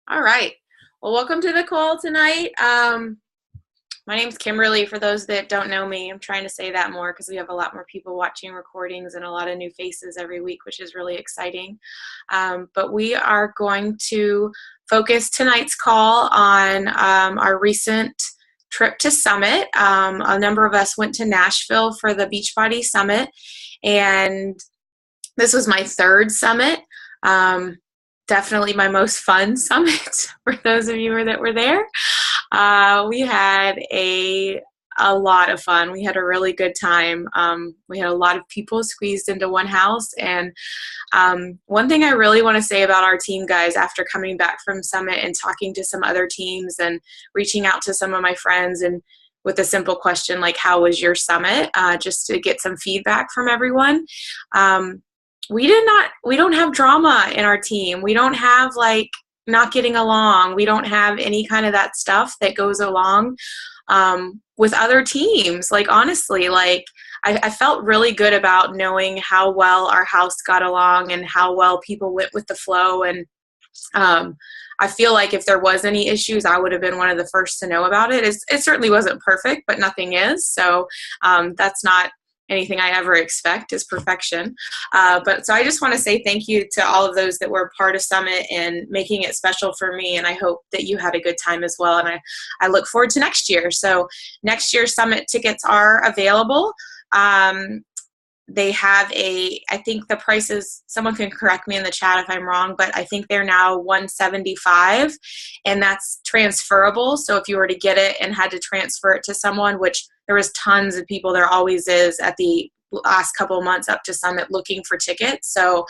All right. Well, welcome to the call tonight. My name's Kimberly. For those that don't know me, I'm trying to say that more because we have a lot more people watching recordings and a lot of new faces every week, which is really exciting. But we are going to focus tonight's call on our recent trip to Summit. A number of us went to Nashville for the Beachbody Summit, and this was my third summit. Definitely my most fun summit for those of you that were there. We had a lot of fun. We had a really good time. We had a lot of people squeezed into one house. And one thing I really want to say about our team, guys, after coming back from Summit and talking to some other teams and reaching out to some of my friends and with a simple question like, how was your summit? Just to get some feedback from everyone. We don't have drama in our team. We don't have like not getting along. We don't have any kind of that stuff that goes along with other teams. Like, honestly, like I felt really good about knowing how well our house got along and how well people went with the flow. And I feel like if there was any issues, I would have been one of the first to know about it. It certainly wasn't perfect, but nothing is. So that's not anything I ever expect is perfection. But so I just want to say thank you to all of those that were part of Summit and making it special for me. And I hope that you had a good time as well. And I look forward to next year. So next year's Summit tickets are available. They have I think the prices, someone can correct me in the chat if I'm wrong, but I think they're now $175 and that's transferable. So if you were to get it and had to transfer it to someone, which there was tons of people, there always is at the last couple of months up to Summit looking for tickets. So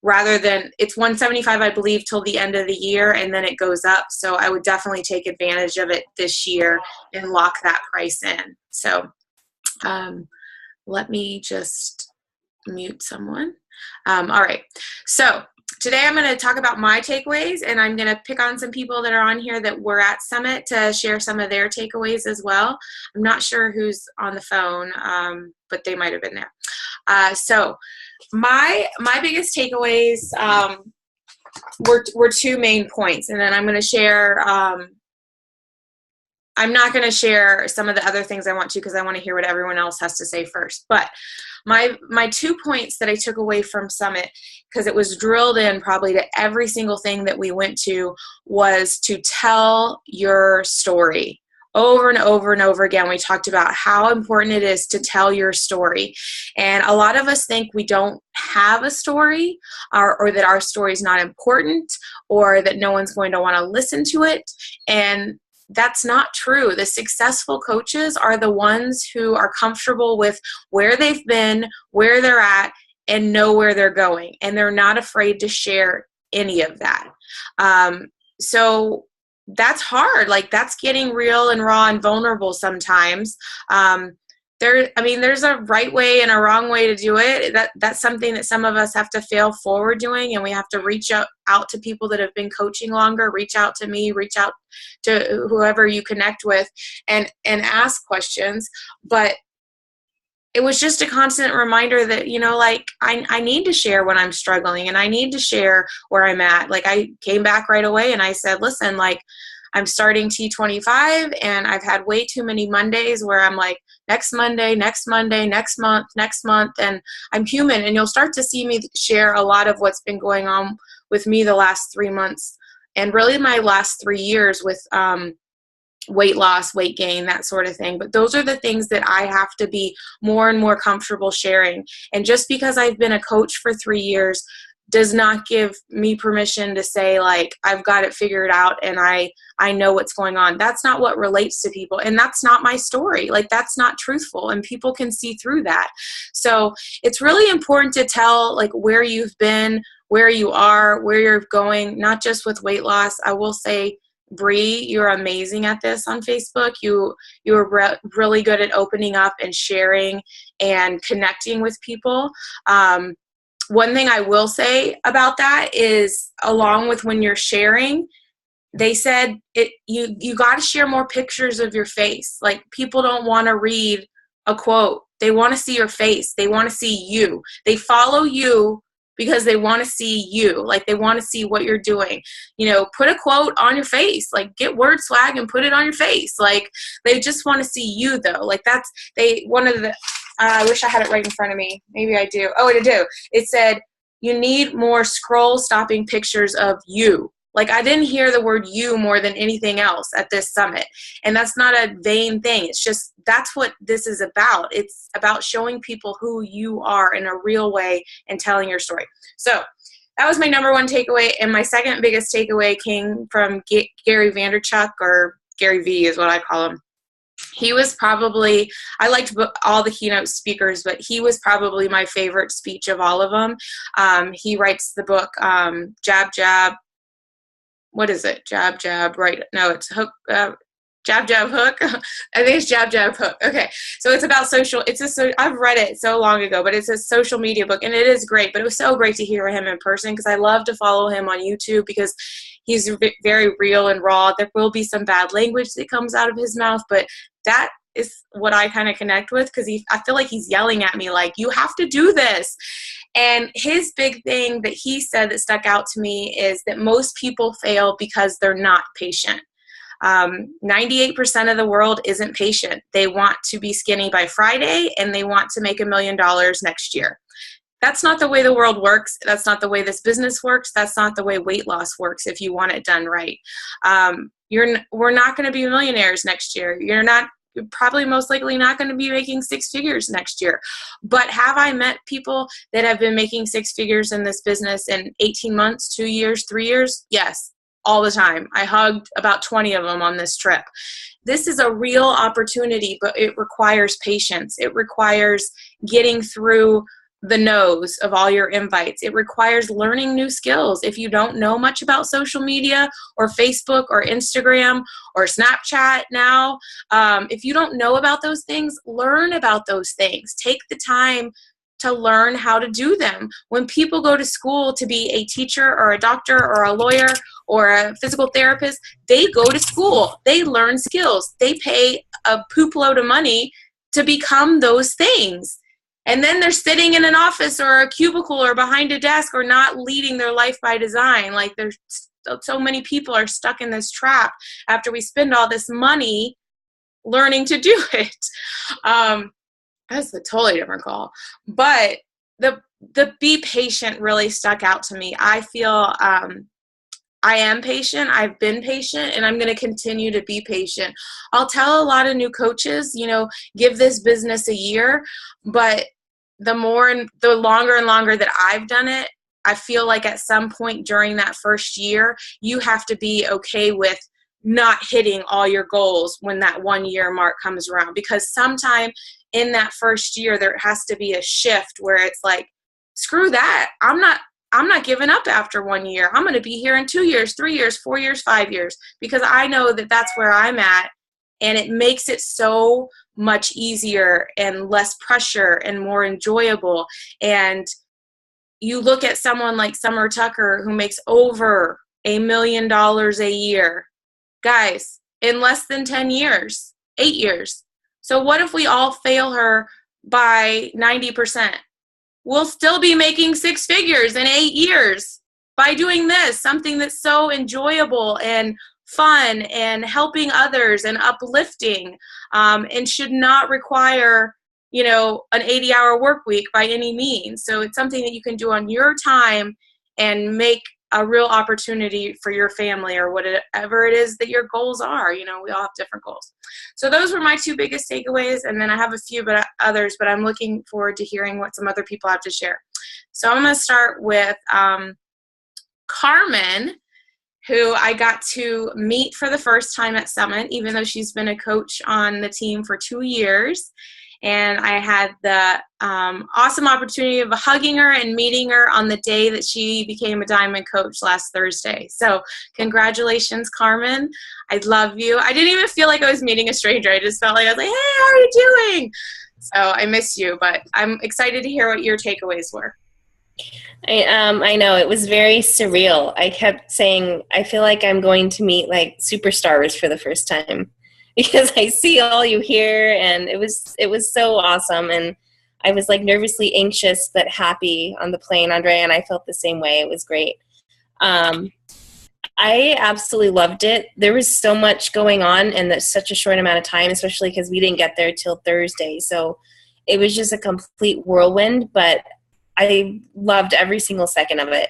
rather than, it's $175, I believe, till the end of the year, and then it goes up. So I would definitely take advantage of it this year and lock that price in. So let me just mute someone. All right. So today I'm going to talk about my takeaways, and I'm going to pick on some people that are on here that were at Summit to share some of their takeaways as well. I'm not sure who's on the phone, but they might have been there. So my biggest takeaways were two main points, and then I'm going to share I'm not going to share some of the other things I want to because I want to hear what everyone else has to say first. But my 2 points that I took away from Summit, because it was drilled in probably to every single thing that we went to, was to tell your story. Over and over and over again, we talked about how important it is to tell your story. And a lot of us think we don't have a story, or that our story is not important, or that no one's going to want to listen to it. And that's not true. The successful coaches are the ones who are comfortable with where they've been, where they're at, and know where they're going. And they're not afraid to share any of that. So that's hard. Like, that's getting real and raw and vulnerable sometimes. There's a right way and a wrong way to do it. That's something that some of us have to fail forward doing, and we have to reach out to people that have been coaching longer, reach out to me, reach out to whoever you connect with, and ask questions. But it was just a constant reminder that, like, I need to share when I'm struggling, and I need to share where I'm at. Like, I came back right away and I said, listen, like, I'm starting T25 and I've had way too many Mondays where I'm like, next Monday, next month, and I'm human. And you'll start to see me share a lot of what's been going on with me the last 3 months and really my last 3 years with weight loss, weight gain, that sort of thing. But those are the things that I have to be more and more comfortable sharing. And just because I've been a coach for 3 years does not give me permission to say, like, I've got it figured out and I know what's going on. That's not what relates to people. And that's not my story. Like, that's not truthful, and people can see through that. So it's really important to tell, like, where you've been, where you are, where you're going, not just with weight loss. I will say, Bree, you're amazing at this on Facebook. You are really good at opening up and sharing and connecting with people. One thing I will say about that is, along with when you're sharing, they said you got to share more pictures of your face. Like, people don't want to read a quote. They want to see your face. They want to see you. They follow you because they want to see you. Like, they want to see what you're doing. You know, put a quote on your face. Like, get word swag and put it on your face. Like, they just want to see you, though. Like, that's, one of the, I wish I had it right in front of me. Maybe I do. Oh, I do. It said, you need more scroll stopping pictures of you. Like, I didn't hear the word you more than anything else at this summit. And that's not a vain thing. It's just, that's what this is about. It's about showing people who you are in a real way and telling your story. So that was my number one takeaway. And my second biggest takeaway came from Gary Vaynerchuk, or Gary V is what I call him. He was probably, I liked all the keynote speakers, but he was probably my favorite speech of all of them. He writes the book, Jab, Jab. What is it? Jab, jab, right? No, it's hook, jab, jab, hook. I think it's jab, jab, hook. Okay. So it's about social, I've read it so long ago, but it's a social media book, and it is great, but it was so great to hear him in person, because I love to follow him on YouTube, because he's very real and raw. There will be some bad language that comes out of his mouth, but that is what I kind of connect with, because I feel like he's yelling at me like, you have to do this. And his big thing that he said that stuck out to me is that most people fail because they're not patient. 98% of the world isn't patient. They want to be skinny by Friday, and they want to make $1 million next year. That's not the way the world works. That's not the way this business works. That's not the way weight loss works if you want it done right. We're not going to be millionaires next year. You're probably most likely not going to be making six figures next year. But have I met people that have been making six figures in this business in 18 months, 2 years, 3 years? Yes, all the time. I hugged about 20 of them on this trip. This is a real opportunity, but it requires patience. It requires getting through the no's of all your invites. It requires learning new skills. If you don't know much about social media or Facebook or Instagram or Snapchat now, if you don't know about those things, learn about those things. Take the time to learn how to do them. When people go to school to be a teacher or a doctor or a lawyer or a physical therapist, they go to school. They learn skills. They pay a poop load of money to become those things. And then they're sitting in an office or a cubicle or behind a desk, or not leading their life by design. Like, there's so many people are stuck in this trap after we spend all this money learning to do it. That's a totally different call. But the be patient really stuck out to me. I feel I am patient. I've been patient, and I'm going to continue to be patient. I'll tell a lot of new coaches, give this business a year, but the longer and longer that I've done it, I feel like at some point during that first year, you have to be okay with not hitting all your goals when that 1 year mark comes around, because sometime in that first year, there has to be a shift where it's like, screw that. I'm not giving up after 1 year. I'm going to be here in 2 years, 3 years, 4 years, 5 years, because I know that that's where I'm at. And it makes it so much easier and less pressure and more enjoyable. And you look at someone like Summer Tucker, who makes over $1 million a year. Guys, in less than 10 years, 8 years. So what if we all fail her by 90%? We'll still be making six figures in 8 years by doing this, something that's so enjoyable and fun and helping others and uplifting, and should not require, an 80-hour work week by any means. So it's something that you can do on your time and make a real opportunity for your family or whatever it is that your goals are. We all have different goals. So those were my two biggest takeaways. And then I have a few others, but I'm looking forward to hearing what some other people have to share. So I'm going to start with Carmen, who I got to meet for the first time at Summit, even though she's been a coach on the team for 2 years. And I had the awesome opportunity of hugging her and meeting her on the day that she became a Diamond Coach last Thursday. So congratulations, Carmen. I love you. I didn't even feel like I was meeting a stranger. I just felt like I was like, hey, how are you doing? So I miss you, but I'm excited to hear what your takeaways were. I know, it was very surreal. I kept saying, I feel like I'm going to meet like superstars for the first time, because I see all you here, and it was so awesome. And I was like nervously anxious but happy on the plane. Andrea and I felt the same way. It was great. I absolutely loved it. There was so much going on in such a short amount of time, especially because we didn't get there till Thursday. So it was just a complete whirlwind, but I loved every single second of it.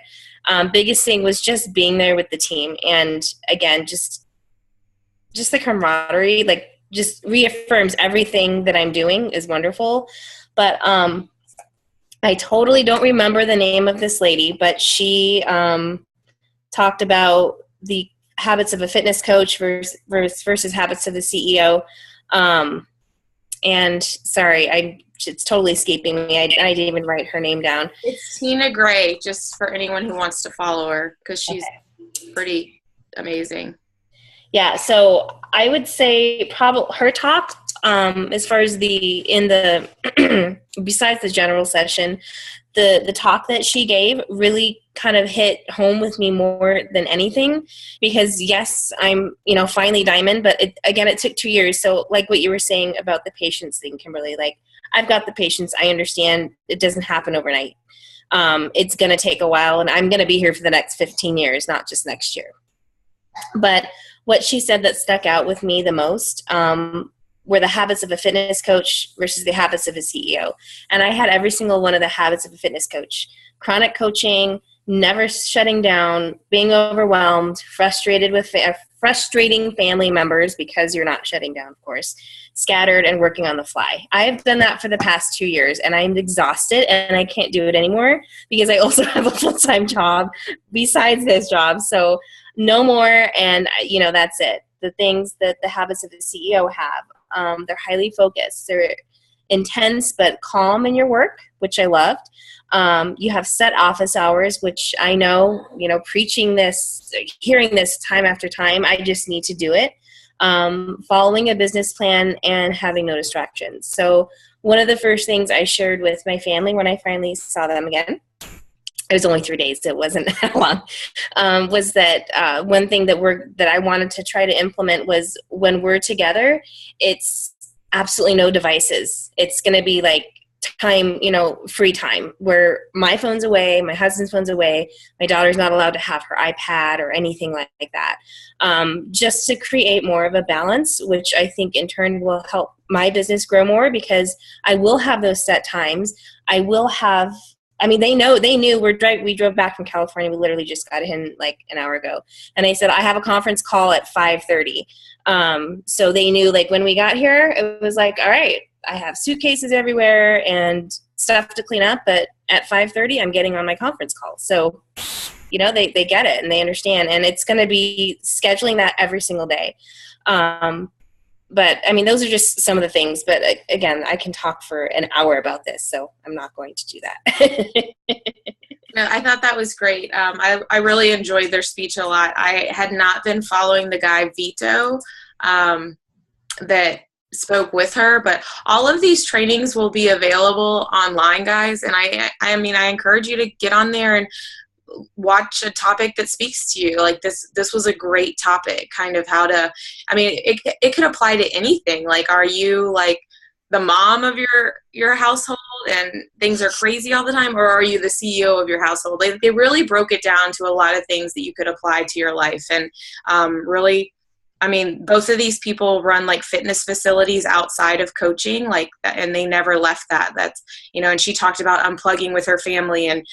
Biggest thing was just being there with the team. And again, just the camaraderie, like just reaffirms everything that I'm doing is wonderful. But I totally don't remember the name of this lady, but she talked about the habits of a fitness coach versus habits of the CEO. And sorry, it's totally escaping me. I didn't even write her name down. It's Tina Gray, just for anyone who wants to follow her, because she's pretty amazing. Yeah, so I would say probably her talk, as far as besides the general session, the talk that she gave really kind of hit home with me more than anything, because yes, I'm, finally diamond, but it took 2 years. So like what you were saying about the patience thing, Kimberly, like I've got the patience. I understand it doesn't happen overnight. It's going to take a while, and I'm going to be here for the next 15 years, not just next year. But what she said that stuck out with me the most were the habits of a fitness coach versus the habits of a CEO. And I had every single one of the habits of a fitness coach. Chronic coaching, never shutting down, being overwhelmed, frustrating family members because you're not shutting down, of course, scattered, and working on the fly. I've done that for the past 2 years, and I'm exhausted, and I can't do it anymore because I also have a full-time job besides this job. So no more, and that's it. The things that the habits of the CEO have, they're highly focused. They're intense but calm in your work, which I loved. You have set office hours, which I know, preaching this, hearing this time after time, I just need to do it. Following a business plan and having no distractions. So one of the first things I shared with my family when I finally saw them again, it was only 3 days, it wasn't that long, was that one thing that I wanted to try to implement was when we're together, it's absolutely no devices. It's going to be like time, free time, where my phone's away, my husband's phone's away, my daughter's not allowed to have her iPad or anything like that, just to create more of a balance, which I think in turn will help my business grow more, because I will have those set times. I will have, they knew we drove back from California. We literally just got in like an hour ago. And I said, I have a conference call at 5:30. So they knew, like, when we got here, it was like, all right, I have suitcases everywhere and stuff to clean up, but at 5:30, I'm getting on my conference call. So, they get it and they understand. And it's going to be scheduling that every single day. But those are just some of the things. But again, I can talk for an hour about this, so I'm not going to do that. No, I thought that was great. I really enjoyed their speech a lot. I had not been following the guy Vito that spoke with her, but all of these trainings will be available online, guys. And I encourage you to get on there and watch a topic that speaks to you. Like this was a great topic, kind of how to, it could apply to anything. Like, are you like the mom of your household and things are crazy all the time, or are you the CEO of your household? They really broke it down to a lot of things that you could apply to your life. And really, both of these people run like fitness facilities outside of coaching, like, and they never left that. That's, and she talked about unplugging with her family. And,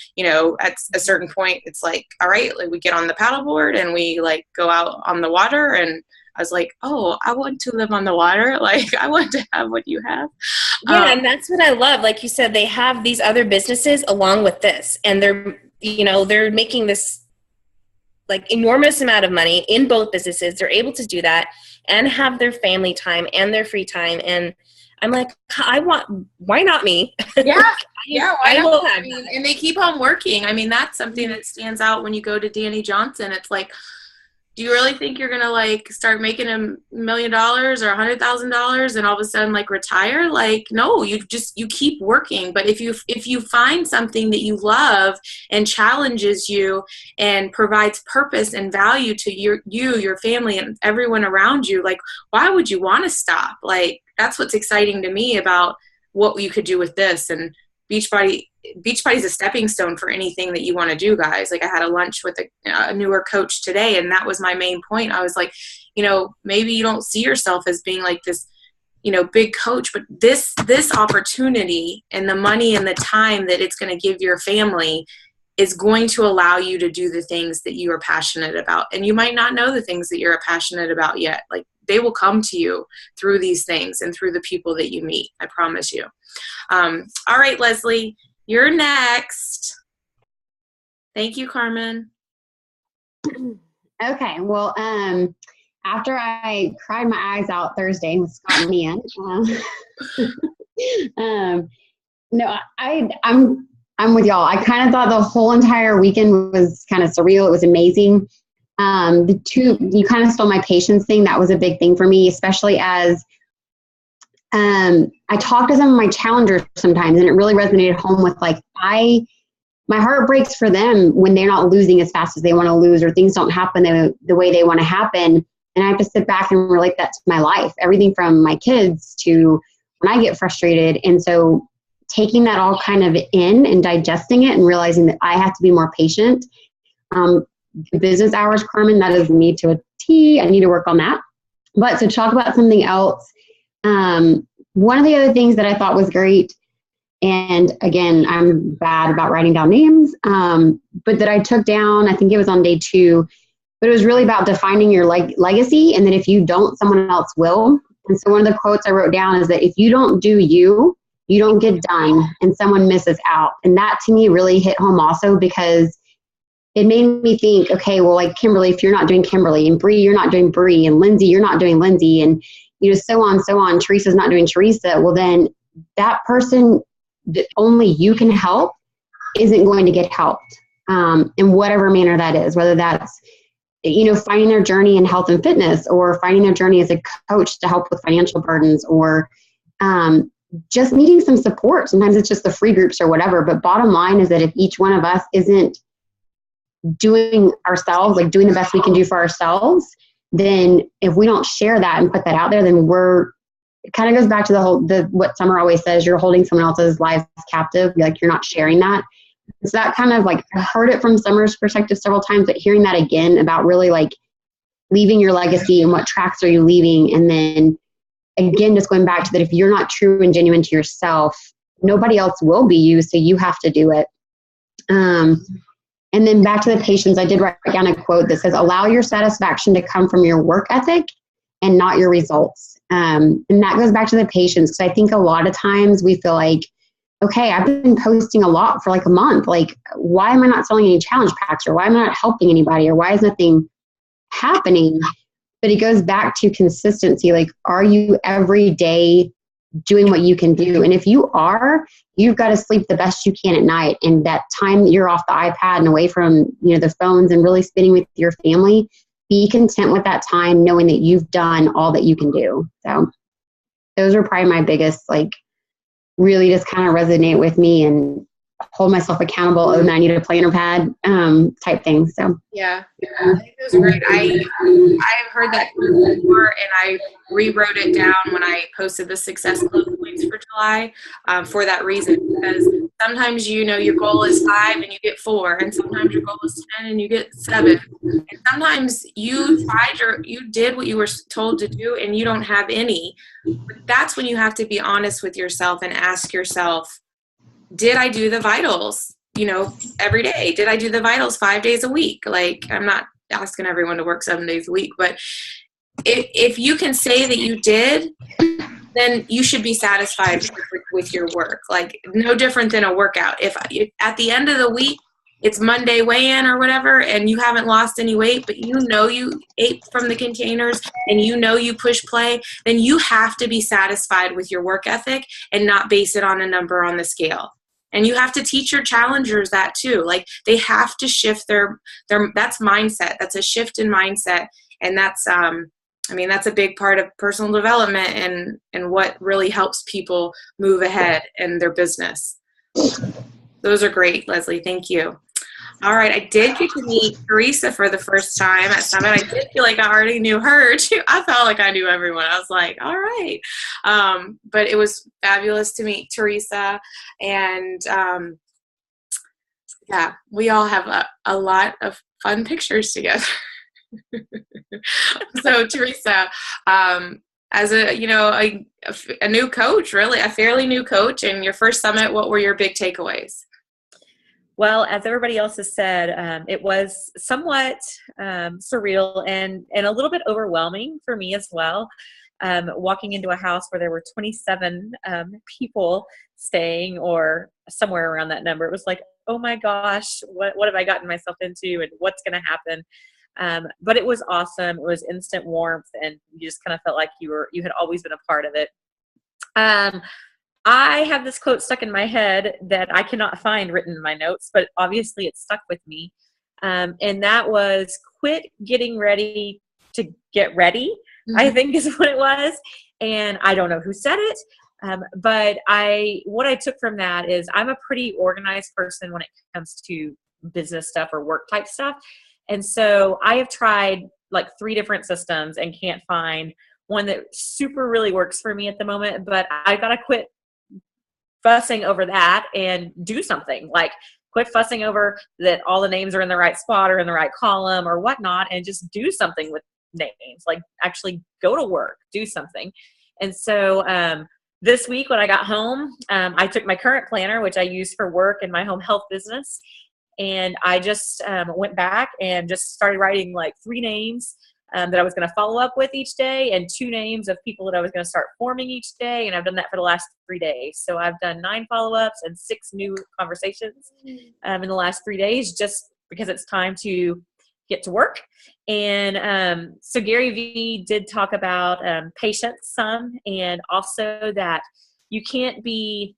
at a certain point, it's like, all right, like we get on the paddleboard and we like go out on the water. And I was like, oh, I want to live on the water. Like, I want to have what you have. Yeah, and that's what I love. Like you said, they have these other businesses along with this, and they're making this like enormous amount of money in both businesses. They're able to do that and have their family time and their free time. And I'm like, why not me? Yeah. Why not? Have and they keep on working. That's something that stands out when you go to Danny Johnson. It's like, do you really think you're going to like start making $1 million or $100,000 and all of a sudden like retire? Like, no, you keep working. But if you find something that you love and challenges you and provides purpose and value to your family and everyone around you, like, why would you want to stop? Like, that's what's exciting to me about what you could do with this. And Beachbody is a stepping stone for anything that you want to do, guys. Like, I had a lunch with a newer coach today, and that was my main point. I was like, maybe you don't see yourself as being like this, big coach, but this opportunity and the money and the time that it's going to give your family is going to allow you to do the things that you are passionate about. And you might not know the things that you're passionate about yet. Like, they will come to you through these things and through the people that you meet. I promise you. All right, Leslie, you're next. Thank you, Carmen. Okay. Well, after I cried my eyes out Thursday with Scott and Mia, no, I'm with y'all. I kind of thought the whole entire weekend was kind of surreal. It was amazing. You kind of stole my patience thing. That was a big thing for me, especially as I talk to some of my challengers sometimes, and it really resonated home with like, my heart breaks for them when they're not losing as fast as they want to lose, or things don't happen the way they want to happen. And I have to sit back and relate that to my life, everything from my kids to when I get frustrated. And so taking that all kind of in and digesting it and realizing that I have to be more patient. Business hours, Carmen, that is me to a T. I need to work on that. But to talk about something else, one of the other things that I thought was great, and again, I'm bad about writing down names, but that I took down, I think it was on day 2, but it was really about defining your legacy, and that if you don't, someone else will. And so one of the quotes I wrote down is that if you don't do you don't get done, and someone misses out. And that to me really hit home also, because it made me think, okay, well, like Kimberly, if you're not doing Kimberly, and Bree, you're not doing Bree, and Lindsay, you're not doing Lindsay, and so on, Teresa's not doing Teresa, well then that person that only you can help isn't going to get helped in whatever manner that is, whether that's finding their journey in health and fitness, or finding their journey as a coach to help with financial burdens, or just needing some support. Sometimes it's just the free groups or whatever, but bottom line is that if each one of us isn't doing the best we can do for ourselves, then if we don't share that and put that out there, then it kind of goes back to what Summer always says, you're holding someone else's lives captive, like you're not sharing that. So that kind of like, I heard it from Summer's perspective several times, but hearing that again about really like leaving your legacy and what tracks are you leaving. And then again, just going back to that, if you're not true and genuine to yourself, nobody else will be you. So you have to do it. And then back to the patience, I did write down a quote that says, allow your satisfaction to come from your work ethic and not your results. And that goes back to the patience, because I think a lot of times we feel like, okay, I've been posting a lot for like a month. Like, why am I not selling any challenge packs, or why am I not helping anybody, or why is nothing happening? But it goes back to consistency. Like, are you every day doing what you can do? And if you are, you've got to sleep the best you can at night. And that time that you're off the iPad and away from, the phones and really spending with your family, be content with that time, knowing that you've done all that you can do. So those are probably my biggest, really just kind of resonate with me and hold myself accountable. Oh, I need a planner pad type thing. So yeah, I think those are great. I've heard that before, and I rewrote it down when I posted the Success Club points for July for that reason, because sometimes your goal is 5 and you get 4, and sometimes your goal is 10 and you get 7, and sometimes you did what you were told to do and you don't have any. But that's when you have to be honest with yourself and ask yourself, did I do the vitals, every day? Did I do the vitals 5 days a week? Like, I'm not asking everyone to work 7 days a week, but if you can say that you did, then you should be satisfied with your work. Like, no different than a workout. If at the end of the week, it's Monday weigh-in or whatever, and you haven't lost any weight, but you ate from the containers and you push play, then you have to be satisfied with your work ethic and not base it on a number on the scale. And you have to teach your challengers that too. Like, they have to shift their that's mindset. That's a shift in mindset. And that's, that's a big part of personal development and what really helps people move ahead in their business. Those are great, Leslie. Thank you. All right, I did get to meet Teresa for the first time at Summit. I did feel like I already knew her too. I felt like I knew everyone. I was like, all right. But it was fabulous to meet Teresa. And yeah, we all have a lot of fun pictures together. So Teresa, as a, a new coach, really, a fairly new coach, and your first Summit, what were your big takeaways? Well, as everybody else has said, it was somewhat surreal and a little bit overwhelming for me as well. Walking into a house where there were 27 people staying, or somewhere around that number, it was like, oh my gosh, what have I gotten myself into, and what's going to happen? But it was awesome. It was instant warmth, and you just kind of felt like you had always been a part of it. I have this quote stuck in my head that I cannot find written in my notes, but obviously it stuck with me. And that was, quit getting ready to get ready, mm-hmm. I think is what it was. And I don't know who said it, but what I took from that is I'm a pretty organized person when it comes to business stuff or work type stuff. And so I have tried like 3 different systems and can't find one that super really works for me at the moment, but I got to quit fussing over that and do something. Like, quit fussing over that all the names are in the right spot or in the right column or whatnot, and just do something with names. Like, actually go to work, do something. And so this week when I got home, I took my current planner, which I use for work in my home health business, and I just went back and just started writing like 3 names that I was going to follow up with each day, and 2 names of people that I was going to start forming each day. And I've done that for the last 3 days. So I've done 9 follow-ups and 6 new conversations in the last 3 days, just because it's time to get to work. And so Gary Vee did talk about patience some, and also that you can't be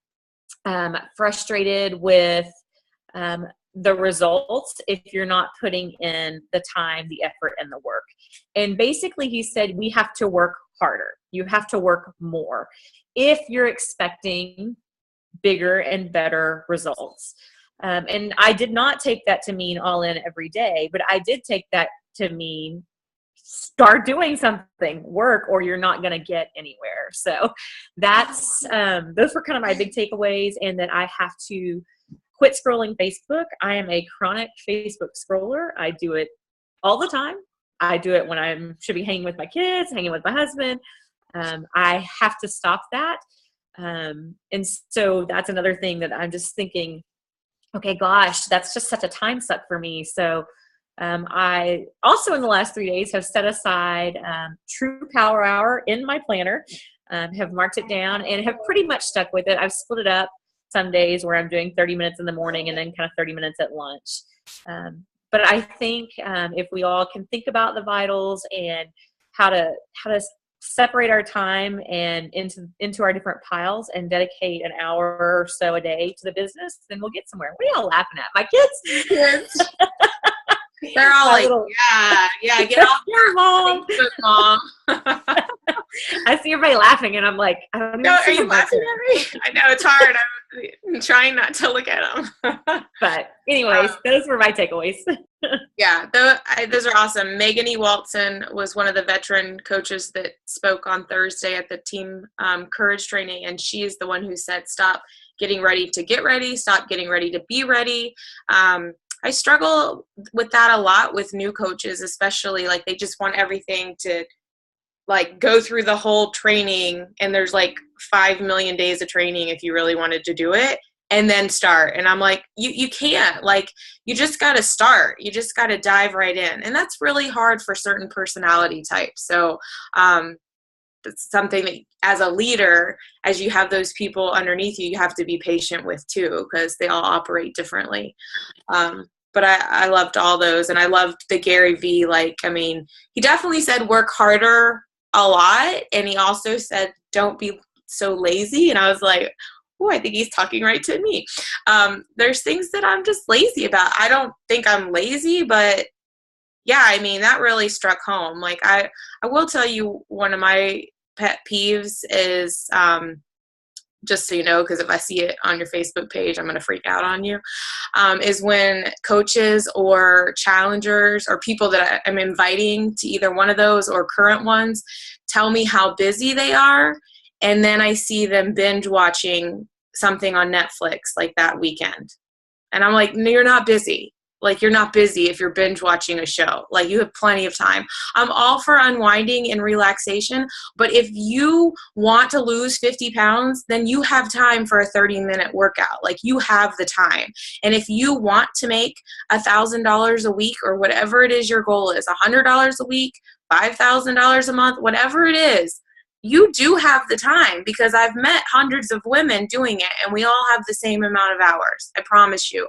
frustrated with the results if you're not putting in the time, the effort, and the work. And basically he said we have to work harder. You have to work more if you're expecting bigger and better results. And I did not take that to mean all in every day, but I did take that to mean start doing something, work, or you're not going to get anywhere. So that's those were kind of my big takeaways, and that I have to quit scrolling Facebook. I am a chronic Facebook scroller. I do it all the time. I do it when I should be hanging with my kids, hanging with my husband. I have to stop that. And so that's another thing that I'm just thinking, okay, gosh, that's just such a time suck for me. So I also in the last 3 days have set aside True Power Hour in my planner, have marked it down, and have pretty much stuck with it. I've split it up. Some days where I'm doing 30 minutes in the morning and then kind of 30 minutes at lunch. But I think if we all can think about the vitals and how to separate our time and into our different piles and dedicate an hour or so a day to the business, then we'll get somewhere. What are y'all laughing at? My kids? They're all like, yeah, get off your mom. Mom. I see everybody laughing, and I'm like, I don't even are you laughing at me? I know, it's hard. I'm trying not to look at them. But anyways, those were my takeaways. Yeah, those are awesome. Megan E. Walton was one of the veteran coaches that spoke on Thursday at the team courage training, and she is the one who said, stop getting ready to get ready, stop getting ready to be ready. I struggle with that a lot with new coaches, especially like they just want everything to like go through the whole training, and there's like 5 million days of training if you really wanted to do it, and then start. And I'm like, you can't, like, you just got to start. You just got to dive right in. And that's really hard for certain personality types. So it's something that as a leader, as you have those people underneath you, you have to be patient with too, because they all operate differently. But I loved all those, and I loved the Gary Vee. Like, I mean, he definitely said work harder a lot, and he also said don't be so lazy. And I was like, oh, I think he's talking right to me. There's things that I'm just lazy about. I don't think I'm lazy, but yeah, I mean, that really struck home. Like, I will tell you, one of my pet peeves is just so you know, because if I see it on your Facebook page, I'm going to freak out on you, is when coaches or challengers or people that I'm inviting to either one of those or current ones tell me how busy they are, and then I see them binge watching something on Netflix like that weekend. And I'm like, no, you're not busy. Like, you're not busy if you're binge watching a show. Like, you have plenty of time. I'm all for unwinding and relaxation, but if you want to lose 50 pounds, then you have time for a 30-minute workout. Like, you have the time. And if you want to make $1,000 a week or whatever it is your goal is, $100 a week, $5,000 a month, whatever it is, you do have the time, because I've met hundreds of women doing it, and we all have the same amount of hours. I promise you.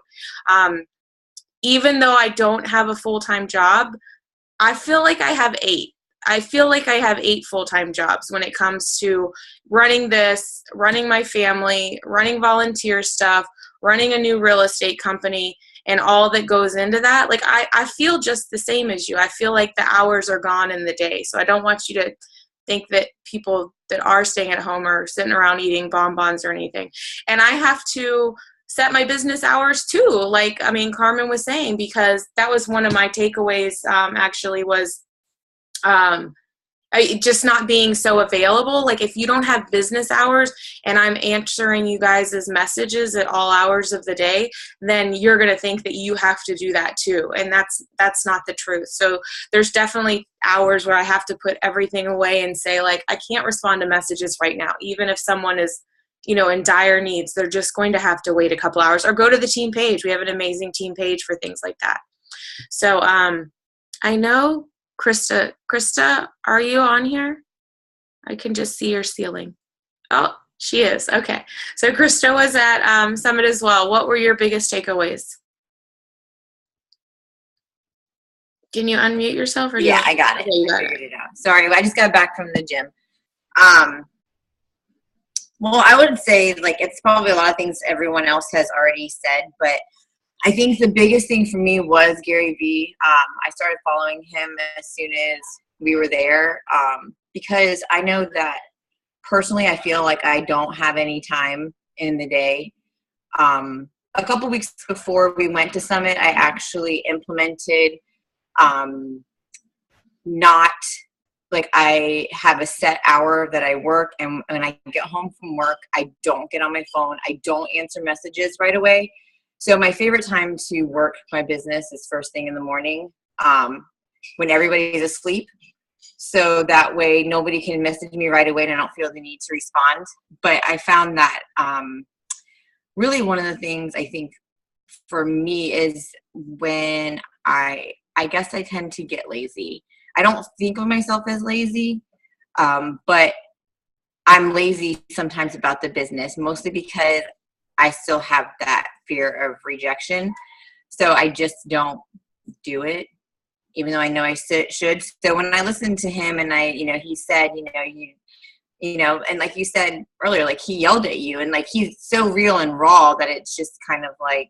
Even though I don't have a full-time job, I feel like I have 8. I feel like I have 8 full-time jobs when it comes to running this, running my family, running volunteer stuff, running a new real estate company, and all that goes into that. Like, I feel just the same as you. I feel like the hours are gone in the day. So I don't want you to think that people that are staying at home are sitting around eating bonbons or anything. And I have to set my business hours too. Like, I mean, Carmen was saying, because that was one of my takeaways, actually, was just not being so available. Like, if you don't have business hours and I'm answering you guys' messages at all hours of the day, then you're going to think that you have to do that too. And that's not the truth. So there's definitely hours where I have to put everything away and say, like, I can't respond to messages right now. Even if someone is, in dire needs, they're just going to have to wait a couple hours, or go to the team page. We have an amazing team page for things like that. So I know Krista, are you on here? I can just see your ceiling. Oh, she is. Okay. So Krista was at Summit as well. What were your biggest takeaways? Can you unmute yourself? Or yeah, I got it. Okay, you got I figured it out. Sorry, I just got back from the gym. Well, I would say, like, it's probably a lot of things everyone else has already said, but I think the biggest thing for me was Gary Vee. I started following him as soon as we were there, because I know that personally I feel like I don't have any time in the day. A couple weeks before we went to Summit, I actually implemented not like I have a set hour that I work, and when I get home from work, I don't get on my phone. I don't answer messages right away. So my favorite time to work my business is first thing in the morning, when everybody's asleep. So that way nobody can message me right away and I don't feel the need to respond. But I found that really one of the things I think for me is when I guess I tend to get lazy. I don't think of myself as lazy, but I'm lazy sometimes about the business, mostly because I still have that fear of rejection. So I just don't do it, even though I know I should. So when I listened to him and he said, and like you said earlier, like, he yelled at you, and like, he's so real and raw that it's just kind of like,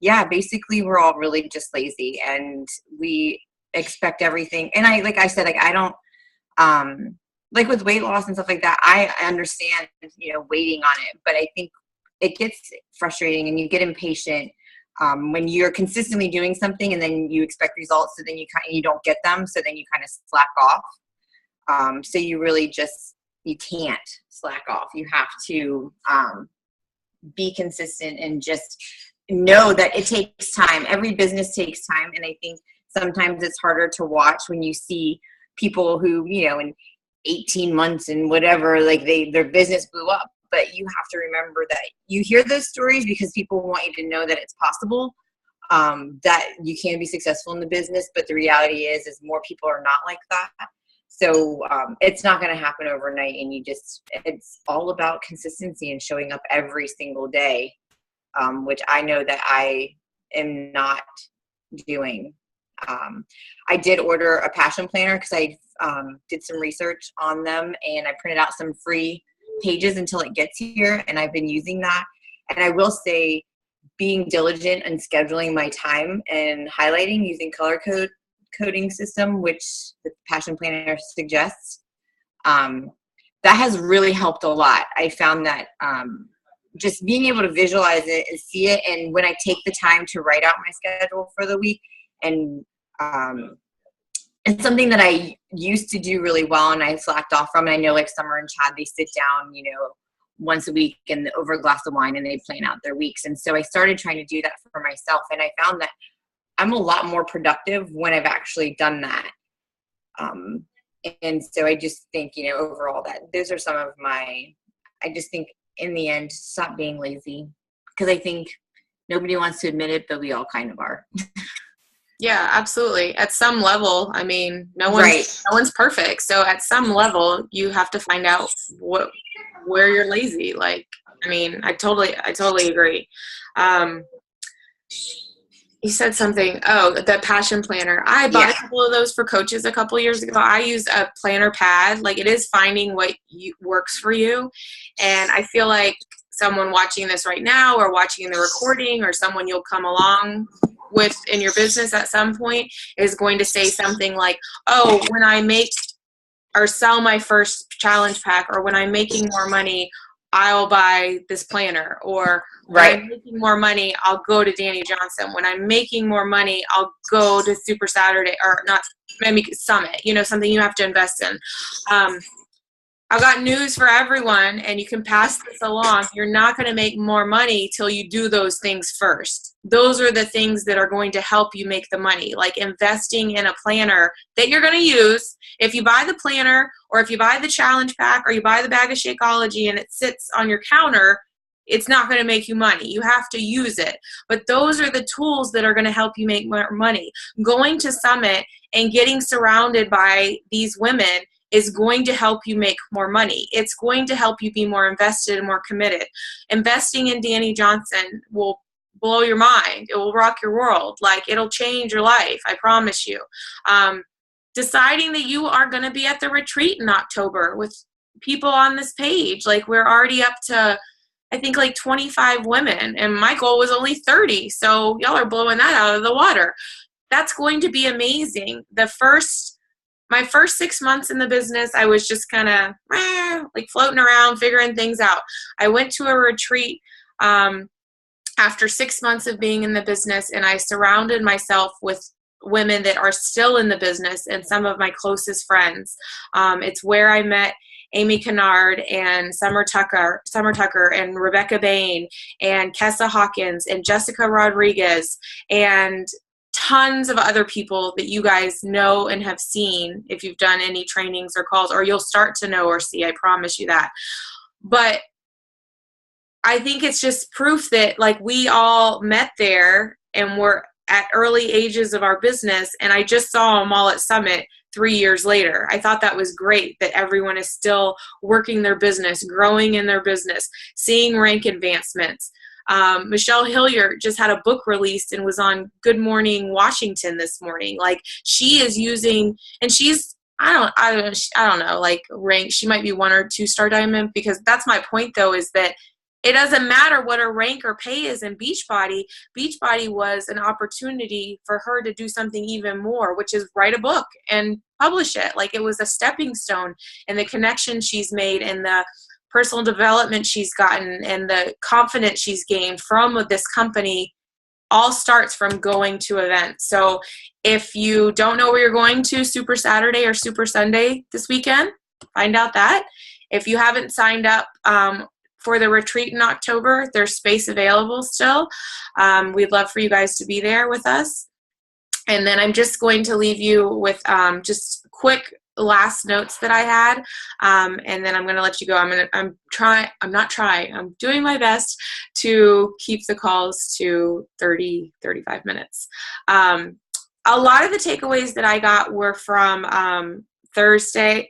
yeah, basically we're all really just lazy and we expect everything. And I don't, like with weight loss and stuff like that, I understand, waiting on it, but I think it gets frustrating and you get impatient when you're consistently doing something and then you expect results, so then you don't get them, so then you kind of slack off. So you really you can't slack off. You have to be consistent and just know that it takes time. Every business takes time, and I think sometimes it's harder to watch when you see people who, in 18 months and whatever, like their business blew up. But you have to remember that you hear those stories because people want you to know that it's possible, that you can be successful in the business. But the reality is more people are not like that. So it's not going to happen overnight. And it's all about consistency and showing up every single day, which I know that I am not doing. I did order a passion planner because I did some research on them, and I printed out some free pages until it gets here, and I've been using that. And I will say, being diligent and scheduling my time and highlighting using color coding system, which the passion planner suggests, that has really helped a lot. I found that just being able to visualize it and see it, and when I take the time to write out my schedule for the week, and it's something that I used to do really well and I slacked off from. And I know like Summer and Chad, they sit down, you know, once a week and over a glass of wine and they plan out their weeks. And so I started trying to do that for myself. And I found that I'm a lot more productive when I've actually done that. And so I just think, you know, overall that those are some of I just think in the end, stop being lazy, because I think nobody wants to admit it, but we all kind of are. Yeah, absolutely. At some level, I mean, no one's perfect. So at some level, you have to find out where you're lazy. Like, I mean, I totally agree. You said something. Oh, the passion planner. I bought a couple of those for coaches a couple years ago. I use a planner pad. Like, it is finding what works for you. And I feel like someone watching this right now or watching the recording or someone you'll come along with in your business at some point is going to say something like, oh, when I make or sell my first challenge pack, or when I'm making more money, I'll buy this planner, or when I'm making more money, I'll go to Dani Johnson. When I'm making more money, I'll go to Super Saturday, or not, maybe Summit, you know, something you have to invest in. I've got news for everyone, and you can pass this along. You're not going to make more money till you do those things first. Those are the things that are going to help you make the money, like investing in a planner that you're going to use. If you buy the planner, or if you buy the challenge pack, or you buy the bag of Shakeology and it sits on your counter, it's not going to make you money. You have to use it. But those are the tools that are going to help you make more money. Going to Summit and getting surrounded by these women is going to help you make more money. It's going to help you be more invested and more committed. Investing in Dani Johnson will blow your mind. It will rock your world. Like, it'll change your life. I promise you. Deciding that you are going to be at the retreat in October with people on this page. Like, we're already up to, I think, like 25 women, and my goal was only 30. So y'all are blowing that out of the water. That's going to be amazing. My first 6 months in the business, I was just kind of like floating around, figuring things out. I went to a retreat after 6 months of being in the business, and I surrounded myself with women that are still in the business and some of my closest friends. It's where I met Amy Kennard and Summer Tucker and Rebecca Bain and Kessa Hawkins and Jessica Rodriguez and tons of other people that you guys know and have seen if you've done any trainings or calls, or you'll start to know or see. I promise you that. But I think it's just proof that, like, we all met there and we're at early ages of our business, and I just saw them all at Summit 3 years later. I thought that was great that everyone is still working their business, growing in their business, seeing rank advancements. Michelle Hilliard just had a book released and was on Good Morning Washington this morning. Like, she is using, and she's, I don't know, like, rank, she might be 1 or 2 star diamond, because that's my point though, is that it doesn't matter what her rank or pay is in Beachbody. Beachbody was an opportunity for her to do something even more, which is write a book and publish it. Like, it was a stepping stone, and the connection she's made and the personal development she's gotten and the confidence she's gained from this company all starts from going to events. So if you don't know where you're going to Super Saturday or Super Sunday this weekend, find out that. If you haven't signed up for the retreat in October, there's space available still. We'd love for you guys to be there with us. And then I'm just going to leave you with just quick last notes that I had, and then I'm going to let you go. I'm doing my best to keep the calls to 30-35 minutes. A lot of the takeaways that I got were from Wednesday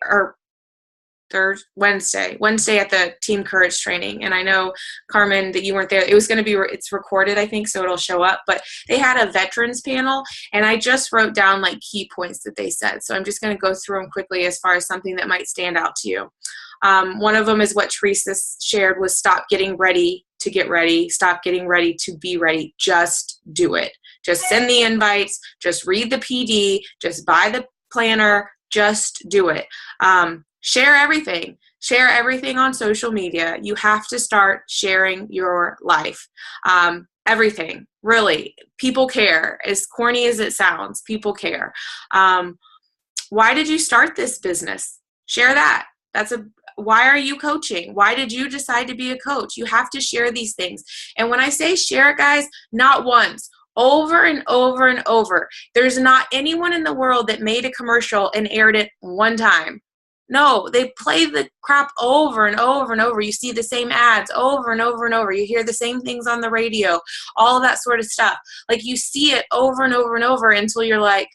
at the Team Courage training. And I know, Carmen, that you weren't there. It was going to be, it's recorded, I think, so it'll show up. But they had a veterans panel, and I just wrote down like key points that they said. So I'm just going to go through them quickly as far as something that might stand out to you. One of them is what Teresa shared, was stop getting ready to get ready. Stop getting ready to be ready. Just do it. Just send the invites. Just read the PD. Just buy the planner. Just do it. Share everything. Share everything on social media. You have to start sharing your life. Everything, really. People care. As corny as it sounds, people care. Why did you start this business? Share that. Why are you coaching? Why did you decide to be a coach? You have to share these things. And when I say share it, guys, not once, over and over and over. There's not anyone in the world that made a commercial and aired it one time. No, they play the crap over and over and over. You see the same ads over and over and over. You hear the same things on the radio, all of that sort of stuff. Like, you see it over and over and over until you're like,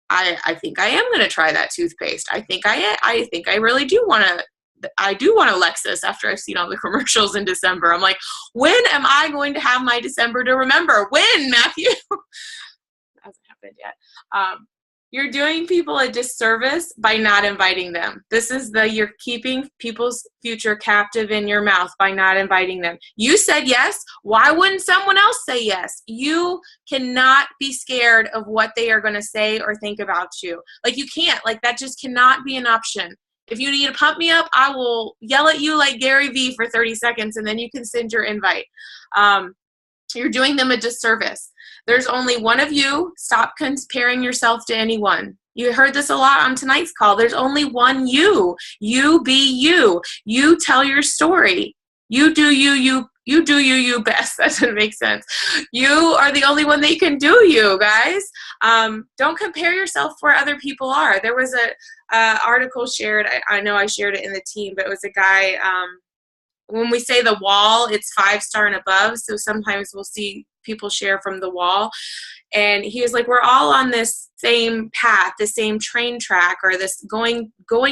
I think I am going to try that toothpaste. I think I really do want to. I do want a Lexus after I've seen all the commercials in December. I'm like, when am I going to have my December to remember? When, Matthew? Hasn't happened yet. You're doing people a disservice by not inviting them. You're keeping people's future captive in your mouth by not inviting them. You said yes. Why wouldn't someone else say yes? You cannot be scared of what they are going to say or think about you. Like, you can't. Like, that just cannot be an option. If you need to pump me up, I will yell at you like Gary Vee for 30 seconds, and then you can send your invite. You're doing them a disservice. There's only one of you. Stop comparing yourself to anyone. You heard this a lot on tonight's call. There's only one you. You be you. You tell your story. You do you do you best. That doesn't make sense. You are the only one that can do you, guys. Don't compare yourself where other people are. There was a article shared. I know I shared it in the team, but it was a guy, when we say the wall, it's 5-star and above. So sometimes we'll see people share from the wall. And he was like, we're all on this same path, the same train track, or this going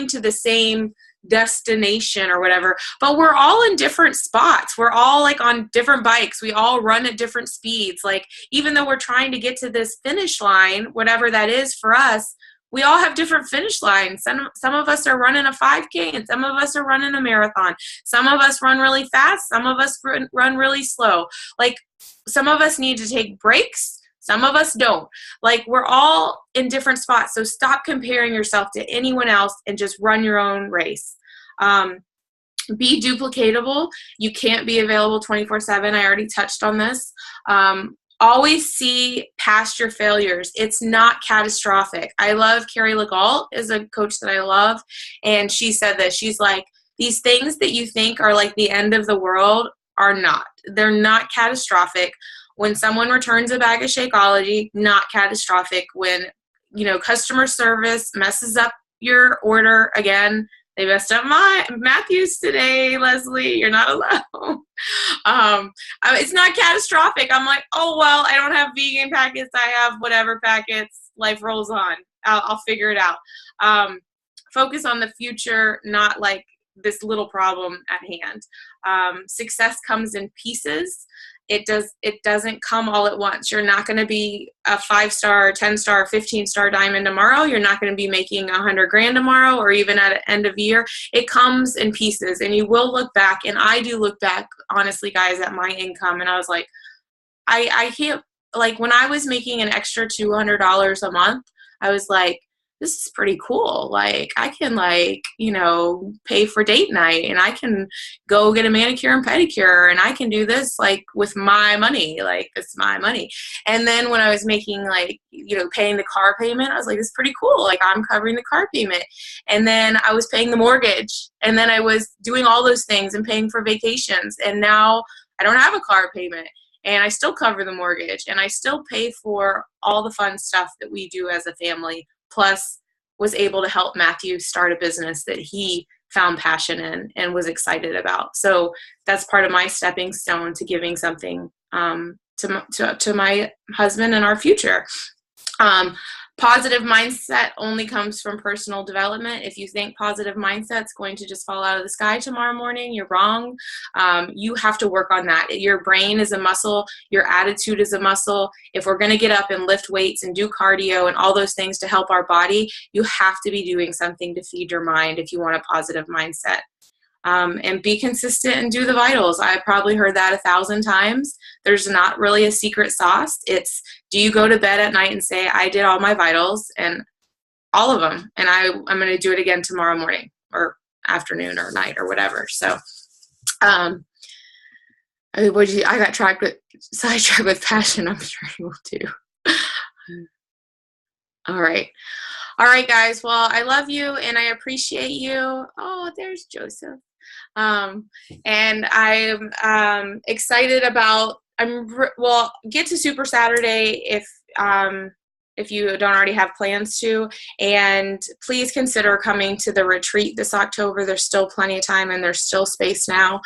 to the same destination or whatever, but we're all in different spots. We're all like on different bikes. We all run at different speeds. Like, even though we're trying to get to this finish line, whatever that is for us, we all have different finish lines. Some of us are running a 5K, and some of us are running a marathon. Some of us run really fast. Some of us run really slow. Like, some of us need to take breaks. Some of us don't. Like, we're all in different spots. So stop comparing yourself to anyone else and just run your own race. Be duplicatable. You can't be available 24/7. I already touched on this. Always see past your failures. It's not catastrophic. I love Carrie Legault is a coach that I love. And she said this. She's like, these things that you think are like the end of the world are not. They're not catastrophic. When someone returns a bag of Shakeology, not catastrophic. When, customer service messes up your order again, they messed up Matthew's today, Leslie. You're not alone. It's not catastrophic. I'm like, oh, well, I don't have vegan packets. I have whatever packets. Life rolls on. I'll figure it out. Focus on the future, not like this little problem at hand. Success comes in pieces. It doesn't come all at once. You're not going to be a 5-star, 10-star, 15-star diamond tomorrow. You're not going to be making $100,000 tomorrow, or even at the end of year. It comes in pieces, and you will look back. And I do look back, honestly, guys, at my income, and I was like, I can't, like, when I was making an extra $200 a month, I was like, this is pretty cool. Like, I can, pay for date night, and I can go get a manicure and pedicure, and I can do this, with my money. Like, it's my money. And then when I was making, paying the car payment, I was like, this is pretty cool. Like, I'm covering the car payment. And then I was paying the mortgage. And then I was doing all those things and paying for vacations. And now I don't have a car payment. And I still cover the mortgage. And I still pay for all the fun stuff that we do as a family. Plus, was able to help Matthew start a business that he found passion in and was excited about. So that's part of my stepping stone to giving something to my husband and our future. Positive mindset only comes from personal development. If you think positive mindset's going to just fall out of the sky tomorrow morning, you're wrong. You have to work on that. Your brain is a muscle. Your attitude is a muscle. If we're going to get up and lift weights and do cardio and all those things to help our body, you have to be doing something to feed your mind if you want a positive mindset. And be consistent and do the vitals. I've probably heard that 1,000 times. There's not really a secret sauce. It's, do you go to bed at night and say, I did all my vitals and all of them, and I'm going to do it again tomorrow morning? or afternoon or night or whatever. So, I got sidetracked with passion. I'm sure you will too. All right. All right, guys. Well, I love you and I appreciate you. Oh, there's Joseph. And I'm excited about, get to Super Saturday if you don't already have plans to, and please consider coming to the retreat this October. There's still plenty of time and there's still space now.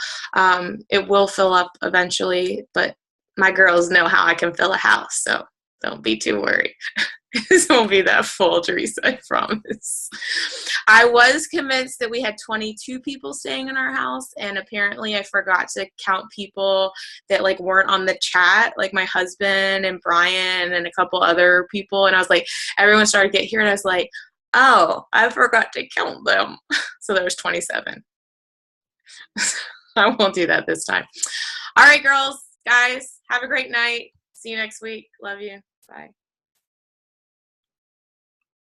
It will fill up eventually, but my girls know how I can fill a house, so don't be too worried. This won't be that full, Teresa, I promise. I was convinced that we had 22 people staying in our house, and apparently I forgot to count people that like weren't on the chat, like my husband and Brian and a couple other people. And I was like, everyone started to get here, and I was like, oh, I forgot to count them. So there was 27. I won't do that this time. All right, girls, guys, have a great night. See you next week. Love you. Bye.